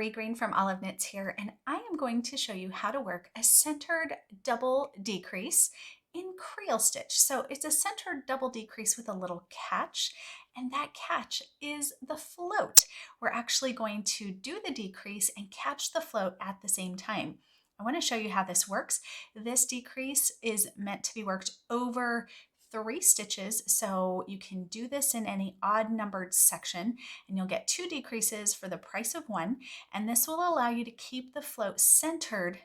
Greene from Olive Knits here, and I am going to show you how to work a centered double decrease in Creel Stitch. So it's a centered double decrease with a little catch, and that catch is the float. We're actually going to do the decrease and catch the float at the same time. I want to show you how this works. This decrease is meant to be worked over 3 stitches, so you can do this in any odd numbered section and you'll get 2 decreases for the price of 1, and this will allow you to keep the float centered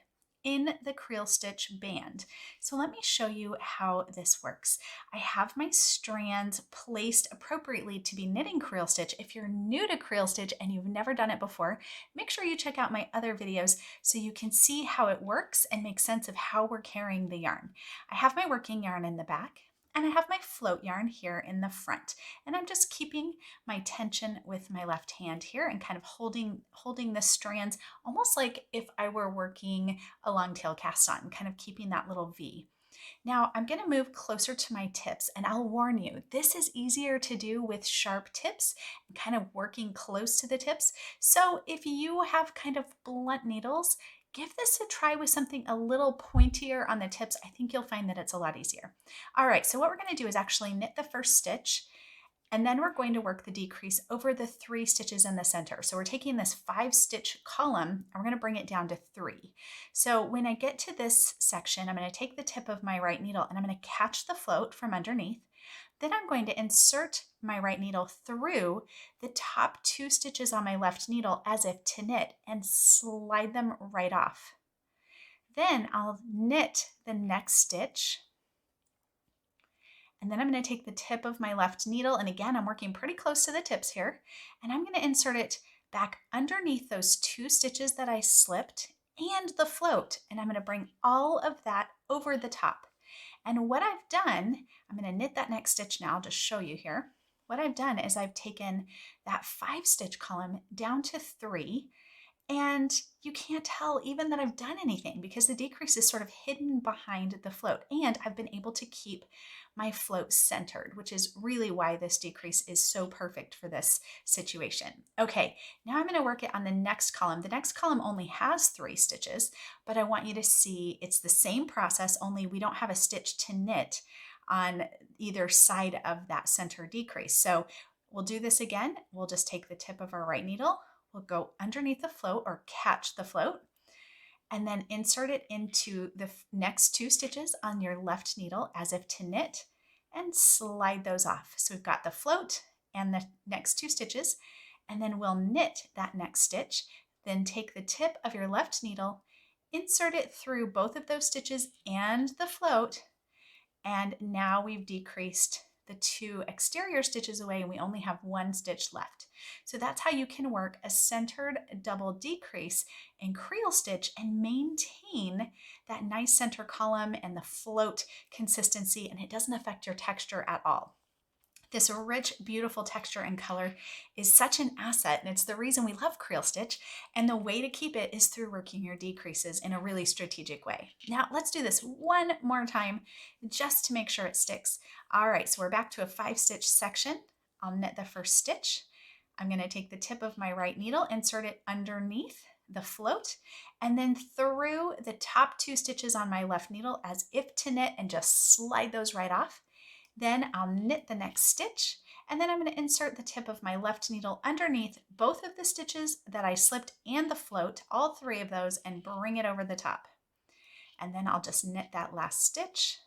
in the Creel Stitch band. So let me show you how this works. I have my strands placed appropriately to be knitting Creel Stitch. If you're new to Creel Stitch and you've never done it before, make sure you check out my other videos so you can see how it works and make sense of how we're carrying the yarn. I have my working yarn in the back, and I have my float yarn here in the front, and I'm just keeping my tension with my left hand here and kind of holding the strands almost like if I were working a long tail cast on, kind of keeping that little V. Now I'm going to move closer to my tips, and I'll warn you, this is easier to do with sharp tips and kind of working close to the tips. So if you have kind of blunt needles, give this a try with something a little pointier on the tips. I think you'll find that it's a lot easier. All right, so what we're going to do is actually knit the first stitch, and then we're going to work the decrease over the 3 stitches in the center. So we're taking this 5-stitch column and we're going to bring it down to 3. So when I get to this section, I'm going to take the tip of my right needle and I'm going to catch the float from underneath. Then I'm going to insert my right needle through the top 2 stitches on my left needle as if to knit and slide them right off. Then I'll knit the next stitch, and then I'm going to take the tip of my left needle, and again I'm working pretty close to the tips here, and I'm going to insert it back underneath those 2 stitches that I slipped and the float, and I'm going to bring all of that over the top. And what I've done, I'm going to knit that next stitch now, I'll just show you here. What I've done is I've taken that 5-stitch column down to 3, and you can't tell even that I've done anything because the decrease is sort of hidden behind the float, and I've been able to keep my float centered, which is really why this decrease is so perfect for this situation. Okay, now I'm going to work it on the next column. The next column only has 3 stitches, but I want you to see it's the same process, only we don't have a stitch to knit on either side of that center decrease. So we'll do this again. We'll just take the tip of our right needle, we'll go underneath the float or catch the float, and then insert it into the next 2 stitches on your left needle as if to knit and slide those off. So we've got the float and the next 2 stitches, and then we'll knit that next stitch, then take the tip of your left needle, insert it through both of those stitches and the float, and now we've decreased the 2 exterior stitches away and we only have 1 stitch left. So that's how you can work a centered double decrease in Creel Stitch and maintain that nice center column and the float consistency, and it doesn't affect your texture at all. This rich, beautiful texture and color is such an asset, and it's the reason we love Creel Stitch, and the way to keep it is through working your decreases in a really strategic way. Now let's do this one more time just to make sure it sticks. All right, so we're back to a 5-stitch section. I'll knit the first stitch. I'm going to take the tip of my right needle, insert it underneath the float, and then through the top 2 stitches on my left needle as if to knit and just slide those right off. Then I'll knit the next stitch, and then I'm going to insert the tip of my left needle underneath both of the stitches that I slipped and the float, all 3 of those, and bring it over the top. And then I'll just knit that last stitch.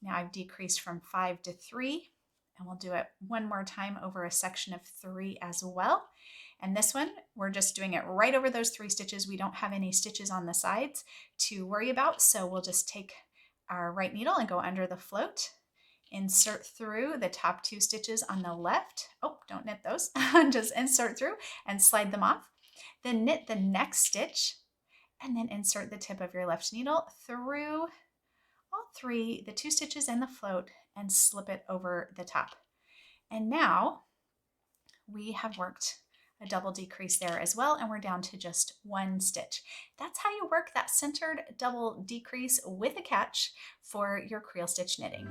Now I've decreased from 5 to 3, and we'll do it one more time over a section of 3 as well. And this one, we're just doing it right over those 3 stitches. We don't have any stitches on the sides to worry about, so we'll just take our right needle and go under the float, insert through the top 2 stitches on the left. Oh, don't knit those. Just insert through and slide them off. Then knit the next stitch, and then insert the tip of your left needle through all 3, the 2 stitches and the float, and slip it over the top. And now we have worked a double decrease there as well, and we're down to just 1 stitch. That's how you work that centered double decrease with a catch for your Creel Stitch knitting.